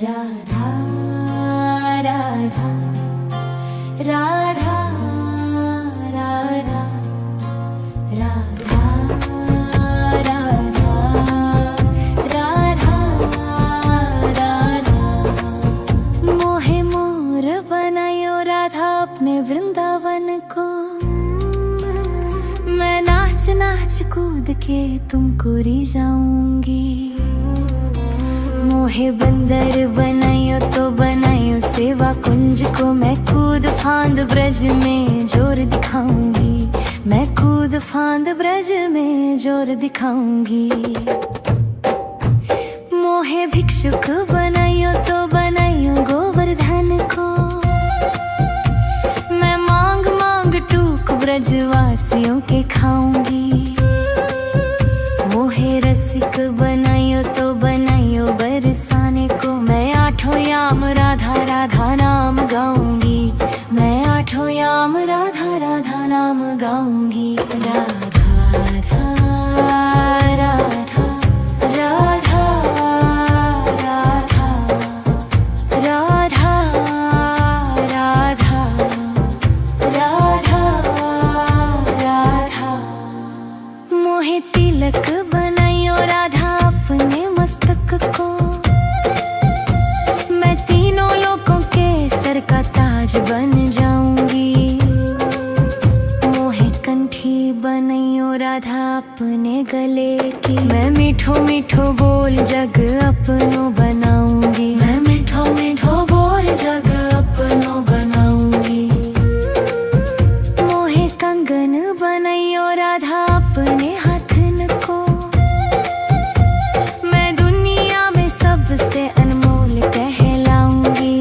राधा राधा राधा राधा राधा राधा राधा राधा मोहे मोर बनायो राधा अपने वृंदावन को। मैं नाच नाच कूद के तुमको रिझाऊंगी। मोहे बंदर बनायो तो बनायो सेवा कुंज को। मैं कूद फांद ब्रज में जोर दिखाऊंगी। मैं कूद फांद ब्रज में जोर दिखाऊंगी। मोहे भिक्षुक बनायो तो बनायो गोवर्धन को। मैं मांग मांग टूक ब्रजवासियों के खाऊंगी। मोहे रसिक बनायो तो बनायो बरसाने को। मैं आठों याम राधा राधा नाम गाऊंगी। मैं आठों याम राधा राधा नाम गाऊंगी। राधा राधा राधा राधा राधा राधा राधा राधा। मोहे तिलक बनायो राधा अपने मस्तक को। मैं तीनों लोगों के सर का ताज बन जाऊंगी। मोहे कंठी बनायो राधा अपने गले की। मैं मीठो मीठो बोल जग अपनो बनाऊंगी। मैं मीठो मीठो बोल जग अपनो बनाऊंगी। मोहे कंगन बनायो राधा अपने हाथन को। मैं दुनिया में सबसे अनमोल कहलाऊंगी।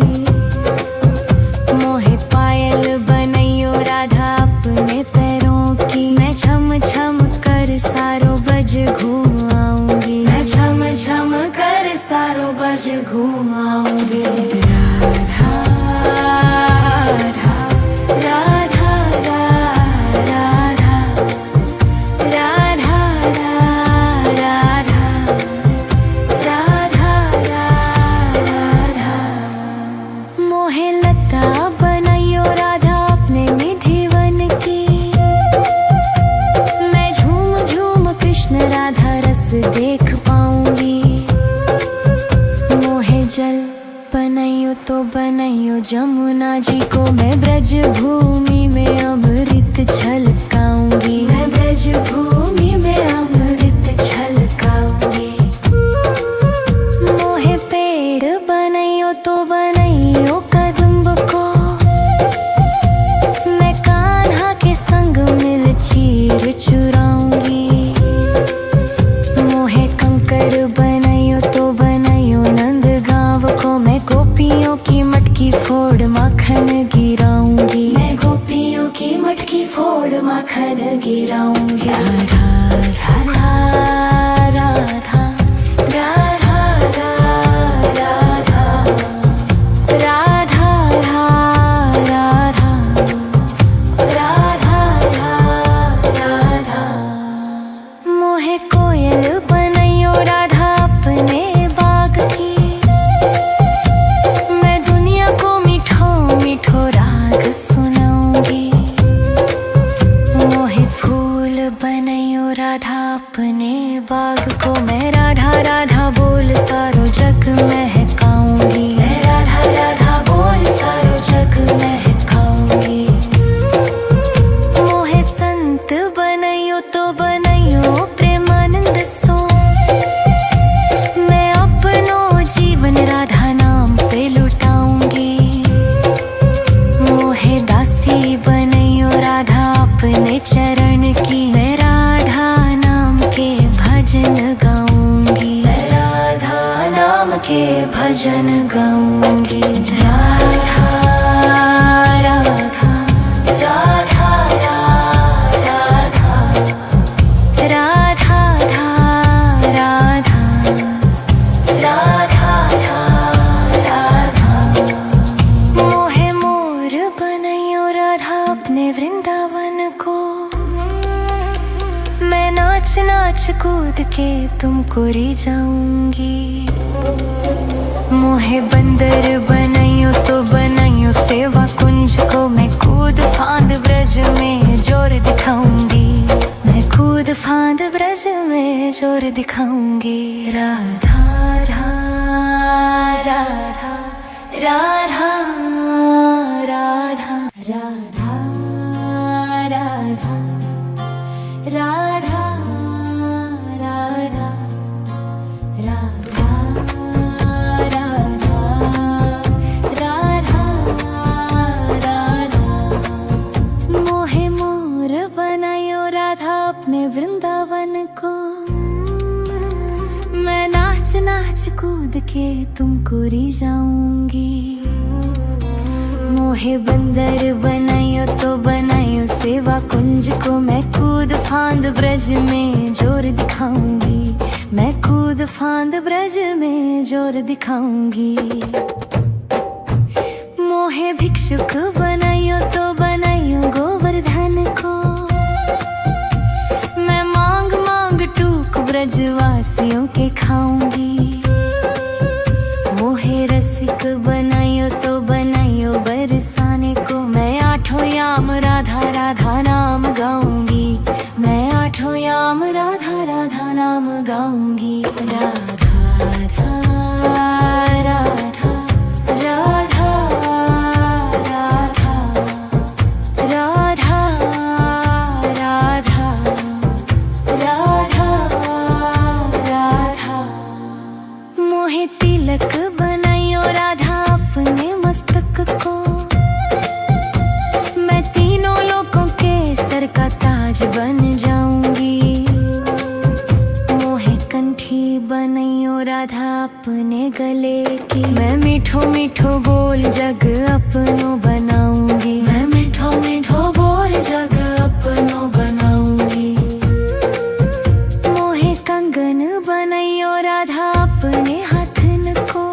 मोहे पायल बनायो राधा अपने पैरों की। मैं छम छम कर सारो बज घूम आऊंगी। मैं छम छम कर सारो बज घूम आऊंगी। राधा राधा राधा राधा राधा राधा राधा राधा। मोहे लता बनायो राधा अपने निधि वन की। मैं झूम झूम कृष्ण राधा रस देख पाऊंगी। मोहे जल बनायो तो बनायो जमुना जी को। मैं ब्रज भूमि में अमृत छलकाऊंगी। मैं ब्रज भूमि में अमृत छलकाऊंगी। मोहे पेड़ बनायो तो बनायो कदम्ब को। मैं कान्हा के संग मिल चीर चुराऊंगी। मोहे कंकर बनायो तो बनायो नंद गांव को। मैं गोपियों की मटकी फोड़ माखन गिराऊंगी। मैं गोपियों की मटकी फोड़ माखन गिराऊंगी। राधा राधा राधा राधा राधा राधा राधा राधा राधा। मोहे कोयल बनायो राधा अपने बाग की। मैं दुनिया को मीठो मीठो राग सुनाऊंगी। मोहे फूल बनायो राधा अपने बाग को। मैं राधा राधा बोल सारो जग महकाऊंगी। मैं राधा राधा बोल सारो जग महकाऊंगी। मोहे संत बनायो तो बनायो प्रेमानंद सो। मैं अपनो जीवन राधा नाम पे लुटाऊंगी। मोहे दासी बनायो राधा अपने चरण की। मैं राधा नाम के भजन गाऊंगी। मैं राधा नाम के भजन गाऊंगी। राधा राधा राधा राधा राधा राधा राधा। मोहे मोर बनायो राधा अपने वृंदावन को। मैं नाच नाच कूद के तुमको रिझाऊंगी। मोहे मोहे बंदर बनाइयो तो बनाइयो सेवा कुंज को मैं कूद फांद ब्रज में जोर दिखाऊंगी, मैं कूद फांद ब्रज में जोर दिखाऊंगी। राधा राधा राधा राधा राधा राधा राधा राधा राधा राधा राधा राधा। मोहे मोर बनायो राधा अपने वृंदावन को, मैं नाच नाच कूद के तुमको रिझाऊंगी। मोहे बंदर बनायो तो बनायो सेवा कुंज को मैं कूद फांद ब्रज में जोर दिखाऊंगी, मैं कूद फांद ब्रज में जोर दिखाऊंगी। मोहे भिक्षुक बनायो तो बनायो गोवर्धन को, मैं मांग मांग टूक ब्रजवासियों के खाऊंगी। मोहे रसिक बनायो तो बनायो बरसाने को, मैं आठों याम राधा राधा नाम गाऊंगी, मैं आठों याम राधा राधा नाम गाऊंगी। राधा राधा राधा राधा राधा राधा राधा राधा। मोहे तिलक बनायो राधा अपने मस्तक को, मैं तीनों लोगों के सर का ताज बन जाऊंगी। मोहे कंठी बनायो राधा अपने गले की, मैं मीठो मीठो बोल जग अपनो बनाऊंगी, मैं मीठो मीठो बोल जग अपनो बनाऊंगी। मोहे कंगन बनायो राधा अपने हाथन को,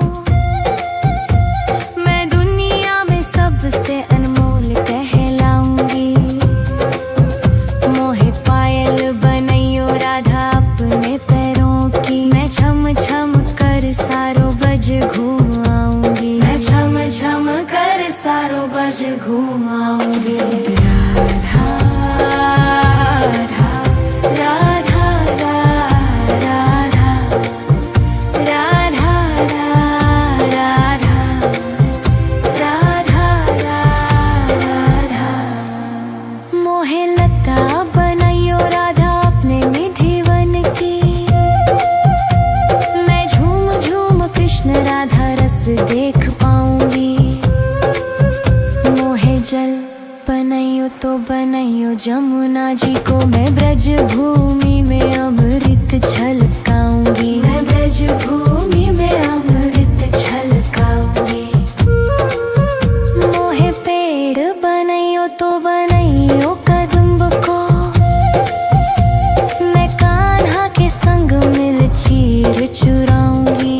मैं दुनिया में सबसे अनमोल कहलाऊंगी। मोहे पायल बनायो राधा अपने पैरों की, मैं छम छम कर सारो बज घूम आऊंगी, मैं छम छम कर सारो बज घूम आऊंगी। राधा राधा राधा राधा राधा राधा राधा। मोहे लता बनायो राधा अपने निधि वन की, मैं झूम झूम कृष्ण राधा रस देख पाऊंगी। मोहे जल बनायो तो बनायो जमुना जी को, मैं ब्रज भूमि में अमृत छलकाऊंगी, मैं ब्रज भूमि में अमृत छलकाऊंगी। मोहे पेड़ बनायो तो बनायो कदम्ब को, मैं कान्हा के संग मिल चीर चुराऊंगी।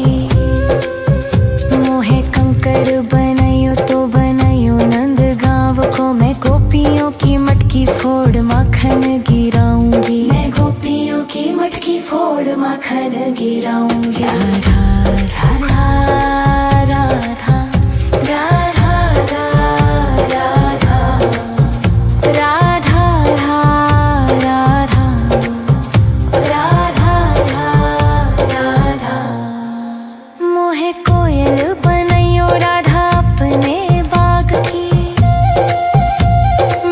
मोहे कंकर बनायो तो बनायो नंद गांव को, मैं गोपियों की मटकी फोड़ माखन गिराऊंगी, मैं गोपियों की मटकी फोड़ माखन गिराऊंगी। राधा राधा राधा राधा राधा राधा राधा राधा राधा। मोहे कोयल बनायो राधा अपने बाग की,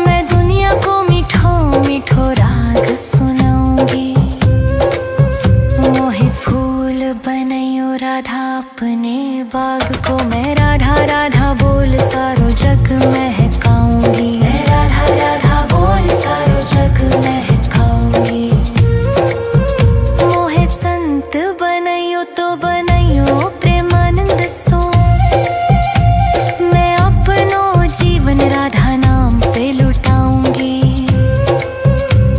मैं दुनिया को मीठो मीठो राग सुनाऊंगी। मोहे फूल बनायो राधा अपने बाग को, मैं राधा राधा बोल सारो जग महकाऊंगी, मैं राधा राधा बोल सारो जग महकाऊंगी। मोहे संत बनायो तो बनायो प्रेमानंद सो, मैं अपनो जीवन राधा नाम पे लुटाऊंगी।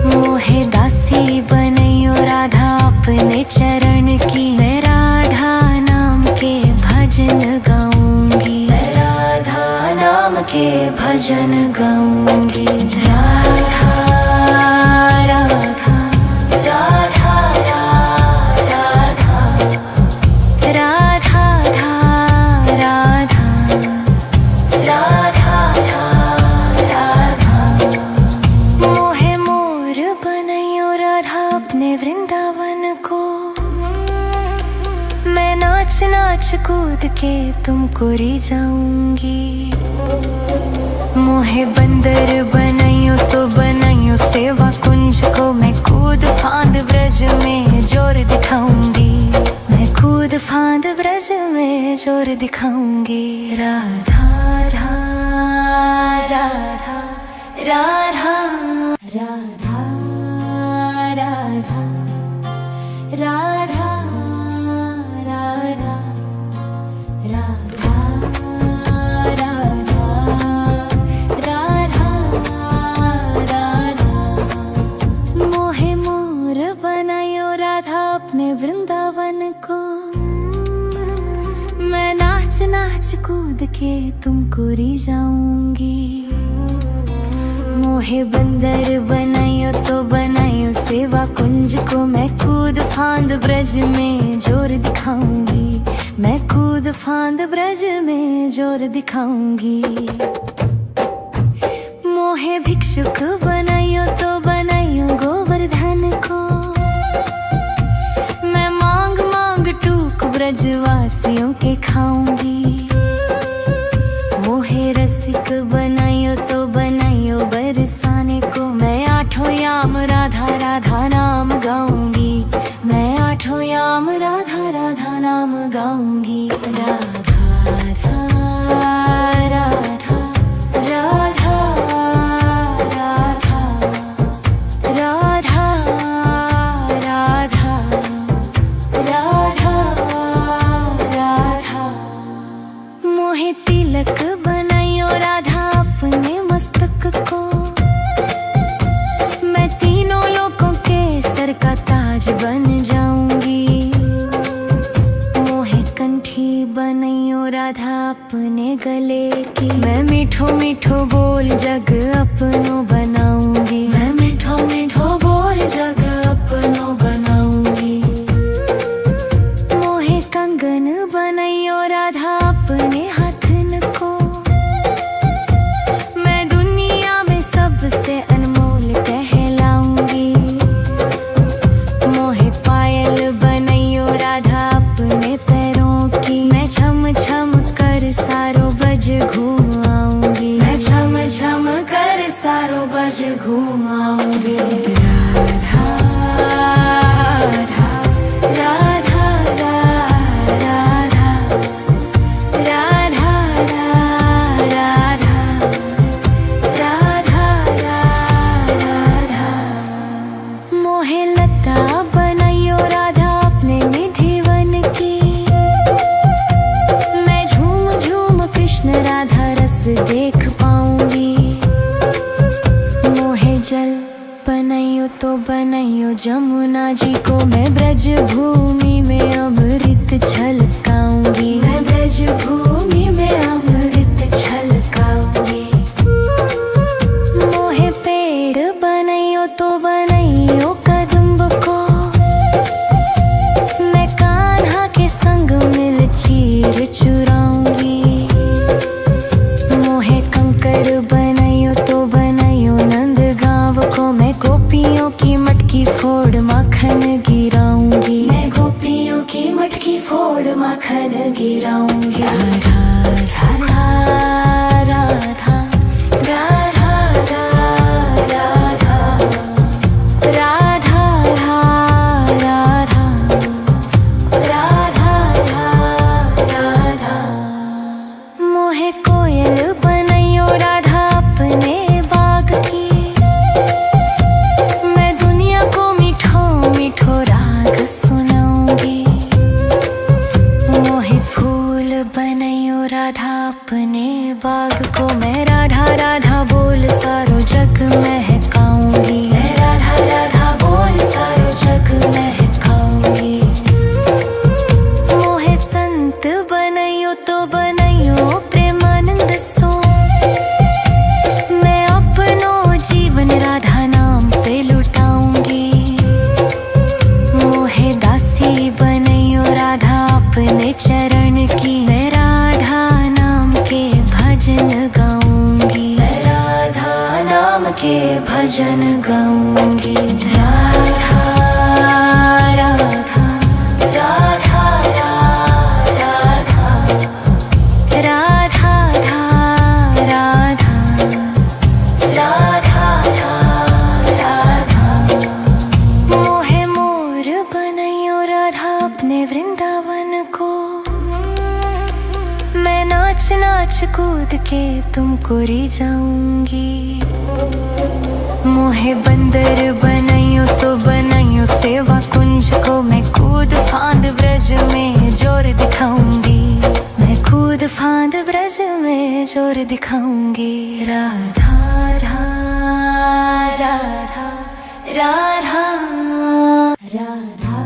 मोहे दासी बनायो राधा अपने चरण की, मैं राधा नाम के भजन गाऊंगी, मैं राधा नाम के भजन गाऊंगी। राधा राधा राधा राधा राधा राधा कूद के तुमको री जाऊंगी। मोहे बंदर बनाइयो तो बनाइयो सेवा कुंज को, मैं कूद फांद ब्रज में जोर दिखाऊंगी। मैं कूद फांद ब्रज में जोर दिखाऊंगी। राधा राधा राधा राधा राधा राधा राधा राधा राधा राधा राधा। मोहे मोर बनायो राधा अपने वृंदावन को, मैं नाच नाच कूद के तुमको री जाऊंगी। मोहे बंदर बनाइयो तो बनाइयो सेवा कुंज को, मैं कूद फांद ब्रज में जोर दिखाऊंगी। मैं कूद फांद ब्रज में जोर दिखाऊंगी। मोहे भिक्षुक बनाइयो तो बनाइयो गोवर्धन को, मैं मांग मांग टूक ब्रजवासियों के खाऊंगी। मोहे रसिक बनाइयो तो बनाइयो बरसाने को, मैं आठों याम राधा राधा नाम गाऊंगी। मैं आठों याम राधा राधा नाम गाऊंगी। राधा राधा राधा राधा राधा राधा राधा राधा राधा। मोहे तिलक बनाइयो राधा अपने मस्तक को, मैं तीनों लोगों के सर का ताज बन जाऊंगी। मोहे कंठी बनाइयो राधा अपने गले की, मैं मीठो मीठो बोल जग अपनो बनाऊंगी। मैं मीठो मीठो बोल जग अपनो बनाऊंगी। मोहे कंगन बनाइयो राधा अपने हाथन को, मैं दुनिया में सबसे अनमोल कहलाऊंगी। मोहे पायल बनाइयो राधा अपने पैरों की, मैं छम छम कर सारो बज घूम आऊंगी। मैं छम छम कर सारो बज घूम आऊंगी। राधा राधा राधा राधा राधा राधा राधा राधा। मोहे लता बनाइयो राधा अपने निधि वन की, मैं झूम झूम कृष्ण राधा रस देख पाऊंगी। मोहे जल बनाइयो तो बनाइयो जमुना जी को, मैं ब्रज भूमि में अमृत छलकाऊंगी। मैं ब्रज भूमि में अमृत छलकाऊंगी। मोहे पेड़ बनाइयो तो बनाइयो कदम्ब को, मैं कान्हा के संग मिल चीर चुराऊंगी। मोहे कंकर बनाइयो तो बनाइयो नंद गांव को, मैं गोपियों की मटकी फोड़ माखन गिराऊंगी। मैं गोपियों की मटकी फोड़ माखन गिराऊंगी। राधा राधा राधा राधा राधा राधा राधा राधा राधा। मोहे कोयल बनाइयो राधा अपने बाग की, मैं दुनिया को मीठो मीठो राग सुनाऊंगी। मोहे फूल बनाइयो राधा अपने बाग को, मैं राधा राधा बोल सारो जग महकाऊंगी। मैं राधा राधा बोल सारो जग महकाऊंगी। मोहे संत बनाइयो तो बनाइयो प्रेमानंद सो, मैं अपनो जीवन राधा नाम पे लुटाऊंगी। मोहे दासी बनाइयो राधा अपने चरण की, मैं राधा नाम के भजन गाऊंगी। मैं राधा नाम के भजन गाऊंगी। राधा राधा राधा राधा नाच नाच कूद के तुमको री जाऊंगी। मोहे बंदर बनाइयो तो बनाइयो सेवा कुंज को, मैं कूद फांद ब्रज में जोर दिखाऊंगी। मैं कूद फांद ब्रज में जोर दिखाऊंगी। राधा राधा राधा राधा राधा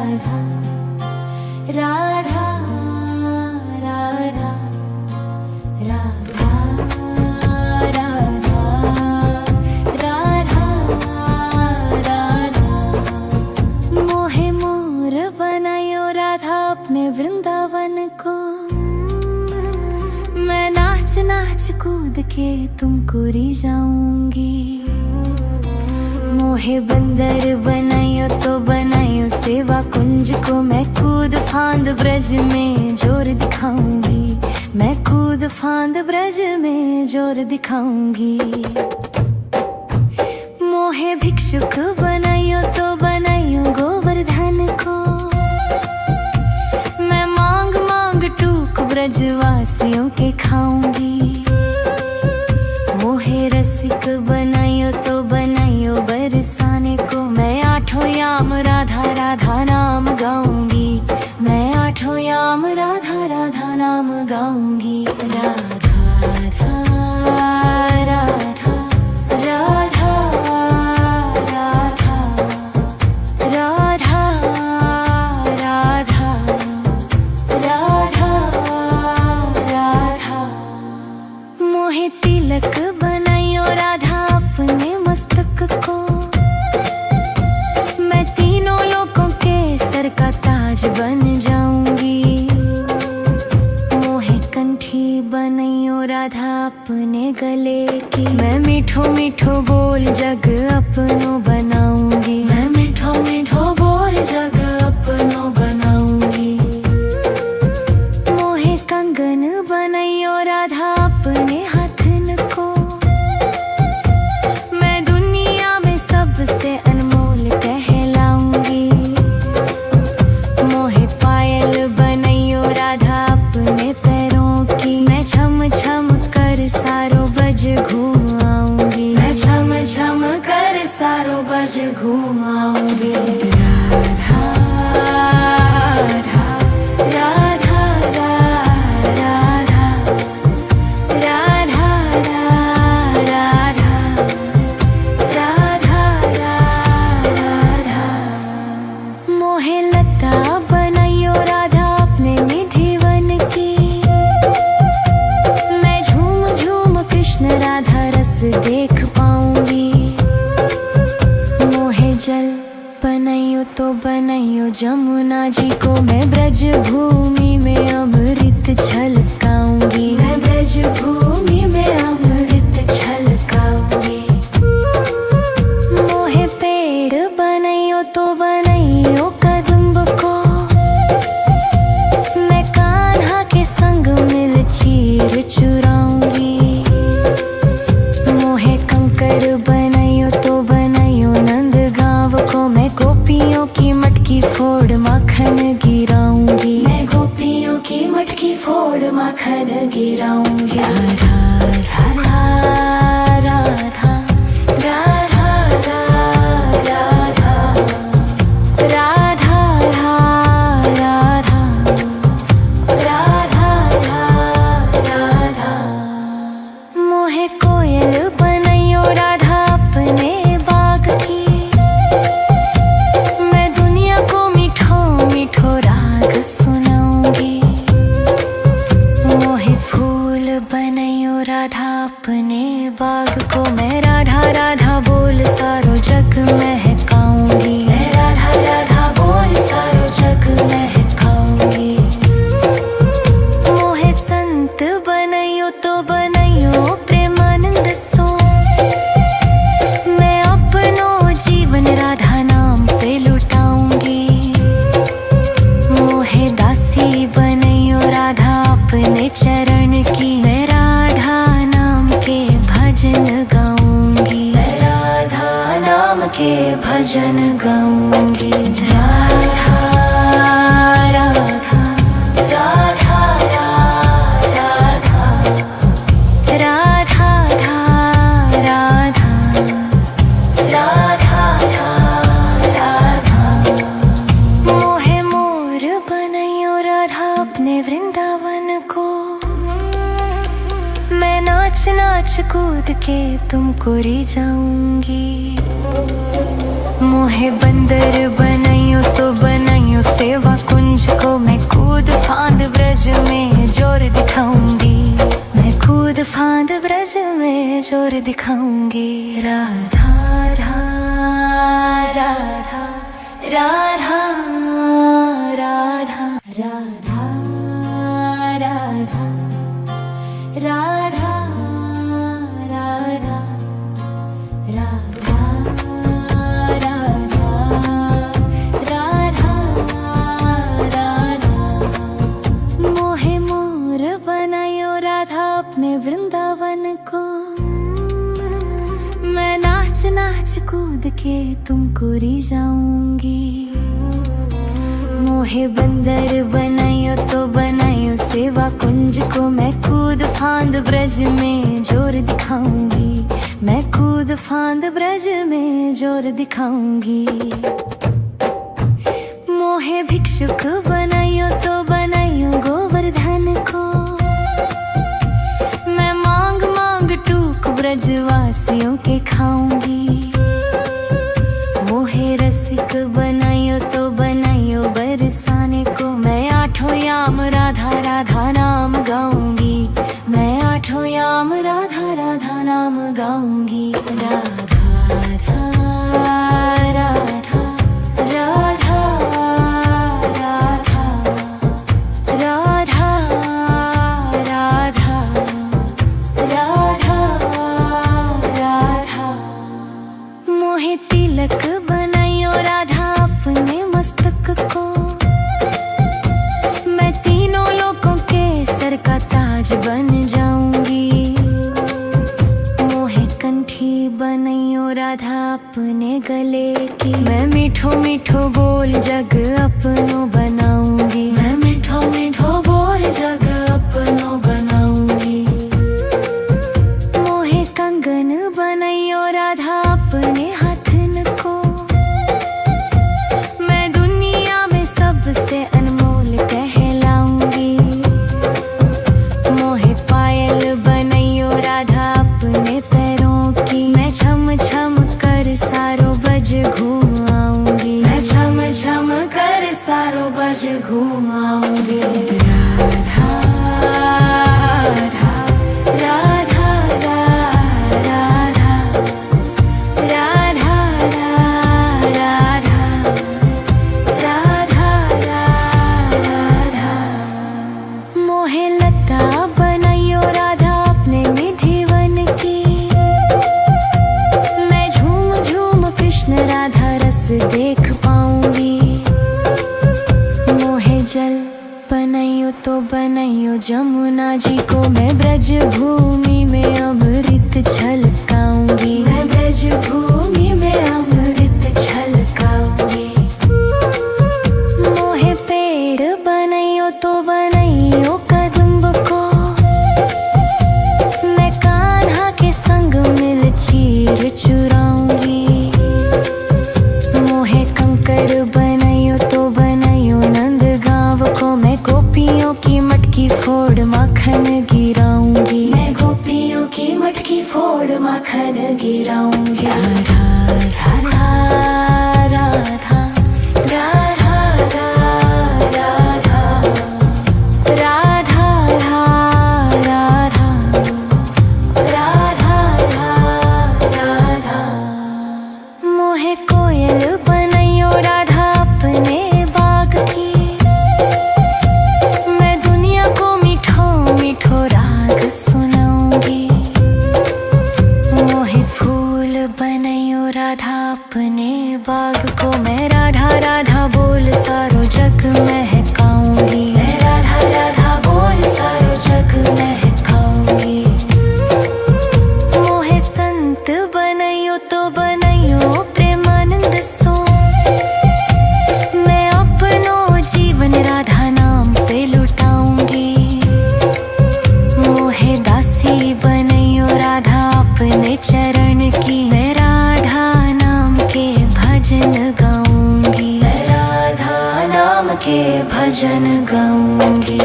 राधा राधा राधा राधा राधा। मोहे मोर बनायो राधा अपने वृंदावन को, मैं नाच नाच कूद के तुमको री जाऊंगी। मोहे बंदर बनाइयो तो बनाइयो सेवा कुंज को, मैं कूद फांद ब्रज में जोर दिखाऊंगी। मैं कूद फांद ब्रज में जोर दिखाऊंगी। मोहे भिक्षुक बनाइयो तो बनाइयो गोवर्धन को, मैं मांग मांग टूक ब्रजवासियों के खाऊंगी। मोहे रसिक बनाइयो तो बनाइयो बरसाने को, मैं आठों याम राधा राधा नाम गाऊंगी। मैं आठों याम राधा राधा नाम गाऊंगी। राधा राधा राधा राधा राधा राधा राधा राधा राधा। मोहे तिलक बनाइयो राधा अपने मस्तक को, मैं तीनों लोगों के सर का ताज बन जाऊंगी। मोहे कंठी बनाइयो राधा अपने गले की, मैं मीठो मीठो बोल जग अपनो बनाऊंगी। मैं मीठो मीठो बोल जग अपनो बनाऊंगी। मोहे कंगन बनाइयो राधा अपने हाथन को, मैं दुनिया में सबसे अनमोल कहलाऊंगी। मोहे पायल बनाइयो राधा अपने पैरों की, मैं छम छम कर सारो बज घूम आऊंगी। मैं छम छम कर सारो बज घूम आऊंगी। राधा राधा राधा राधा राधा राधा राधा राधा। मोहे लता बनाइयो राधा अपने निधिवन की, मैं झूम झूम कृष्ण राधा रस देख पाऊंगी। मोहे जल बनाइयो तो बनाइयो जमुना जी को, मैं ब्रज भूमि में अमृत छलकाऊंगी। मैं ब्रज भूमि में अमृत छलकाऊंगी। मोहे पेड़ बनाइयो तो बनाइयो कदम्ब को, मैं कान्हा के संग मिल चीर चुराऊंगी। मोहे कंकर बनाइयो तो बनाइयो नंद गाँव को, मैं गोपियों की मटकी फोड़ माखन गिराऊंगी। मैं गोपियों की मटकी फोड़ माखन गिराऊंगी। राधा राधा राधा राधा राधा राधा राधा राधा राधा। मोहे कोयल बनाइयो राधा अपने बाग की, मैं दुनिया को मीठो मीठो राग सुनाऊंगी। मोहे फूल बनाइयो राधा अपने बाग को, मैं राधा राधा बोल सारो जग महकाऊंगी। मैं राधा राधा बोल सारो जग महकाऊंगी। मोहे संत बनाइयो तो बनाइयो प्रेमानंद सो, मैं अपनो जीवन राधा नाम पे लुटाऊंगी। मोहे दासी बनाइयो राधा अपने चरण की, मैं राधा नाम के भजन गाऊंगी। मैं राधा नाम के भजन गाऊंगी। राधा राधा राधा राधा वृंदावन को मैं नाच नाच कूद के तुमको री जाऊंगी। मोहे बंदर बनाइयो तो बनाइयो सेवा कुंज को मैं कूद फांद ब्रज में जोर दिखाऊंगी। मैं कूद फांद ब्रज में जोर दिखाऊंगी। राधा राधा राधा राधा राधा राधा राधा राधा राधा राधा राधा राधा मोहे मोर बनायो राधा अपने वृंदावन को मैं नाच नाच कूद के तुमको री जाऊंगी। मोहे बंदर बनाइयो तो बनाइयो सेवा कुंज को मैं कूद फांद ब्रज में जोर दिखाऊंगी। मैं कूद फांद ब्रज में जोर दिखाऊंगी। मोहे भिक्षुक बनाइयो तो बनाइयो गोवर्धन को मैं मांग मांग टूक ब्रजवासियों के खाऊंगी। मोहे रसिक बनाइयो तो बनाइयो बरसाने को मैं आठों याम राधा राधा नाम गाऊंगी। मैं आठों याम राधा राधा नाम गाऊंगी। राधा राधा राधा राधा राधा राधा राधा राधा मोहे तिलक बनाइयो राधा अपने मस्तक को मैं तीनों लोगों के सर का ताज बन जाऊंगी। मोहे कंठी बनाइयो राधा अपने गले की मैं मीठो मीठो बोल जग अपनो बनाऊंगी। मैं मीठो मीठो बोल जग अपनो बनाऊंगी। मोहे कंगन बनाइयो राधा अपने हाथन को मैं दुनिया में सबसे अनमोल कहलाऊंगी। मोहे पायल बनाइयो राधा अपने पैरों की मैं छम छम कर सारो बज घूम आऊंगी। मैं छम छम कर सारो बज घूम आऊंगी। राधा राधा राधा राधा राधा राधा राधा राधा मोहे लता बनाइयो राधा अपने निधिवन की मैं झूम झूम कृष्ण राधा रस देख पाऊंगी। मोहे जल बनाइयो तो बनाइयो जमुना जी को मैं ब्रज भूमि में अमृत छलकाऊंगी। मैं ब्रज भूमि में अमृत छलकाऊंगी। मोहे पेड़ बनाइयो तो बनाइयो कदम्ब को मैं कान्हा के संग मिल चीर चुराऊंगी। मोहे कंकर बनाइयो तो बनाइयो नंद गांव को मैं गोपियों की मटकी फोड़ माखन गिराऊंगी। मैं गोपियों की मटकी फोड़ माखन गिराऊंगी। राधा राधा राधा राधा राधा राधा राधा राधा राधा मोहे कोयल बनाइयो राधा अपने बाग की मैं दुनिया को मीठो मीठो राग सुनाऊंगी। मोहे फूल बनाइयो राधा अपने बाग को मैं राधा राधा बोल सारो जग महकाऊंगी। मैं राधा राधा बोल सारो जग महकाऊंगी। मोहे संत बनाइयो तो बनाइयो प्रेमानंद सो मैं अपनो जीवन राधा नाम पे लुटाऊंगी। मोहे दासी बनाइयो राधा अपने चरण की मैं राधा नाम के भजन गाऊंगी। मैं राधा नाम के भजन गाऊंगी।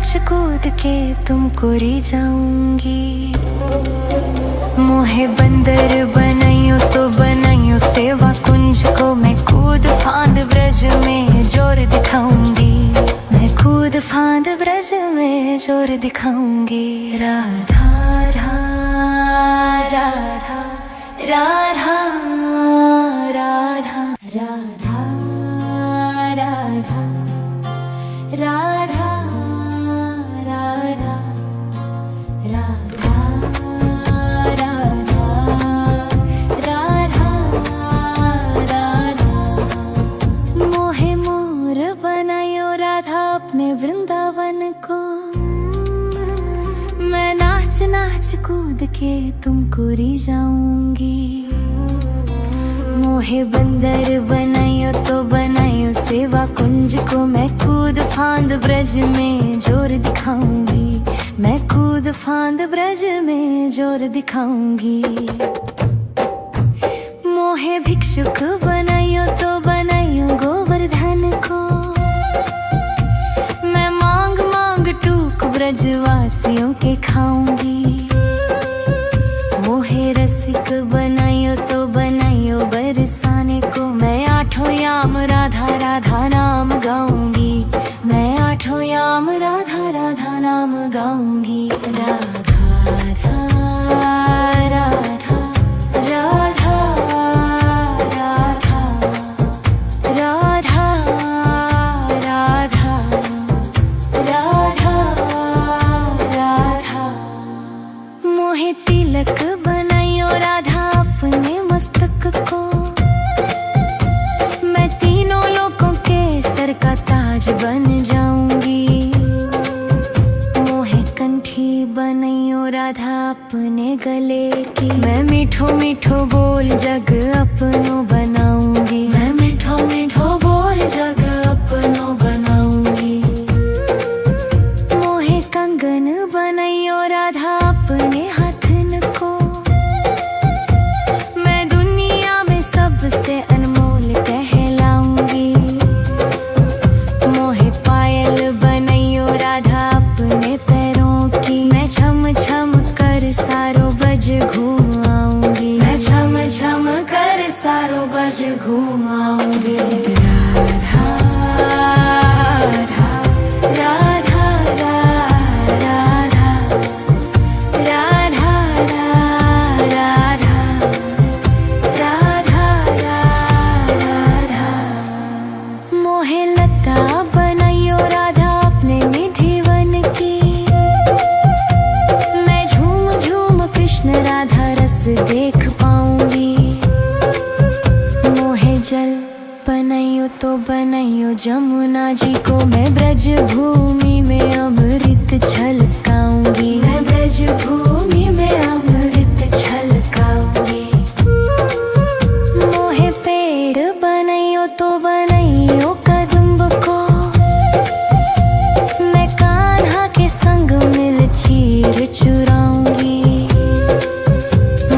नाच कूद के तुमको री जाऊंगी। मोहे बंदर बनाइयो तो बनाइयो सेवा कुंज को मैं कूद फांद ब्रज में जोर दिखाऊंगी। मैं कूद फांद ब्रज में जोर दिखाऊंगी। राधा राधा राधा राधा राधा राधा राधा राधा राधा राधा राधा राधा। मोहे मोर बनायो राधा अपने वृंदावन को। मैं नाच नाच कूद के तुमको री जाऊंगी। मोहे बंदर बनाइयो तो बनाइयो सेवा कुंज को मैं कूद फांद ब्रज में जोर दिखाऊंगी। मैं कूद फांद ब्रज में जोर दिखाऊंगी। मोहे भिक्षुक बनाइयो तो बनाइयो गोवर्धन को। मैं मांग मांग टूक ब्रजवासियों के खाऊंगी। मोहे रसिक बनाइयो तो बनाइयो बरसाने को। मैं आठों याम राधा राधा नाम गाऊंगी। मैं आठों याम राधा राधा नाम गाऊंगी। राधा राधा राधा राधा राधा राधा राधा राधा। मोहे तिलक बनाइयो राधा अपने मस्तक को। मैं तीनों लोगों के सर का ताज बन जाऊंगी। मोहे कंठी बनाइयो राधा अपने गले की। मैं मीठो मीठो बोल जग अपनो बनाऊंगी। मैं मीठो मीठो बोल जग अपनो बनाऊंगी। मोहे कंगन बनाइयो राधा अपने हाथन को। मैं दुनिया में सबसे अनमोल कहलाऊंगी। मोहे पायल बनाइयो राधा अपने पैरों की। मैं छम छम कर सारो बज घूम आऊंगी। मैं छम छम कर सारो बज घूम आऊंगी। राधा राधा राधा राधा राधा राधा राधा राधा। मोहे लता बनाइयो राधा अपने निधि वन की। मैं झूम झूम कृष्ण राधा रस देख पाऊंगी। मोहे जल बनाइयो तो बनाइयो जमुना जी को। मैं ब्रज भूमि में अमृत छलकाऊंगी। मैं ब्रज भूमि में अमृत छलकाऊंगी। मोहे पेड़ बनाइयो तो बनाइयो कदम्ब को। मैं कान्हा के संग मिल चीर चुराऊंगी।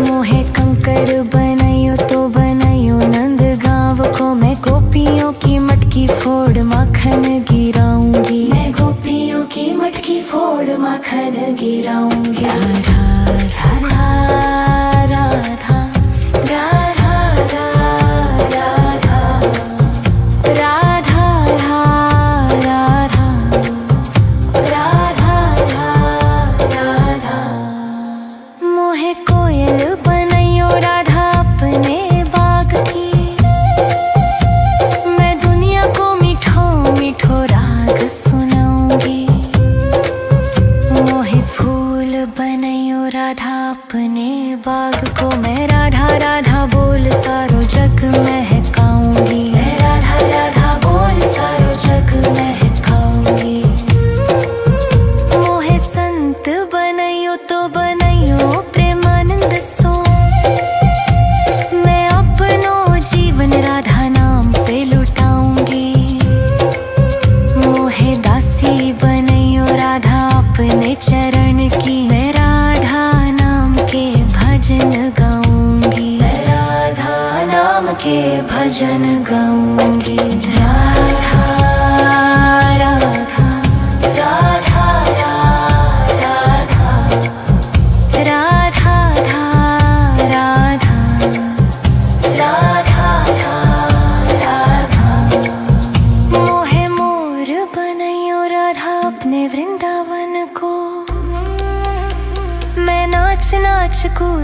मोहे कंकर बनाइयो तो बनाइयो नंद गांव को। मैं गोपियों की मटकी फोड़ माखन गिराऊंगी। मैं गोपियों की मटकी फोड़ माखन गिराऊंगी। राधा राधा राधा राधा राधा राधा राधा राधा राधा। मोहे कोयल बनाइयो राधा अपने बाग की। मैं दुनिया को मीठो मीठो राग सुनाऊंगी। मोहे फूल बनाइयो राधा अपने बाग को। मैं राधा राधा बोल सारो जग महकाऊंगी। मैं राधा राधा बोल सारो जग महकाऊंगी। मोहे संत बनाइयो तो बनाइयो प्रेमानंद सो। मैं अपनो जीवन राधा नाम पे लुटाऊंगी। मोहे दासी बनाइयो राधा अपने चरण की। मैं राधा नाम के भजन गाऊंगी। मैं राधा नाम के भजन गाऊंगी। राधा राधा राधा राधा अपने वृंदावन को। मैं नाच नाच कूद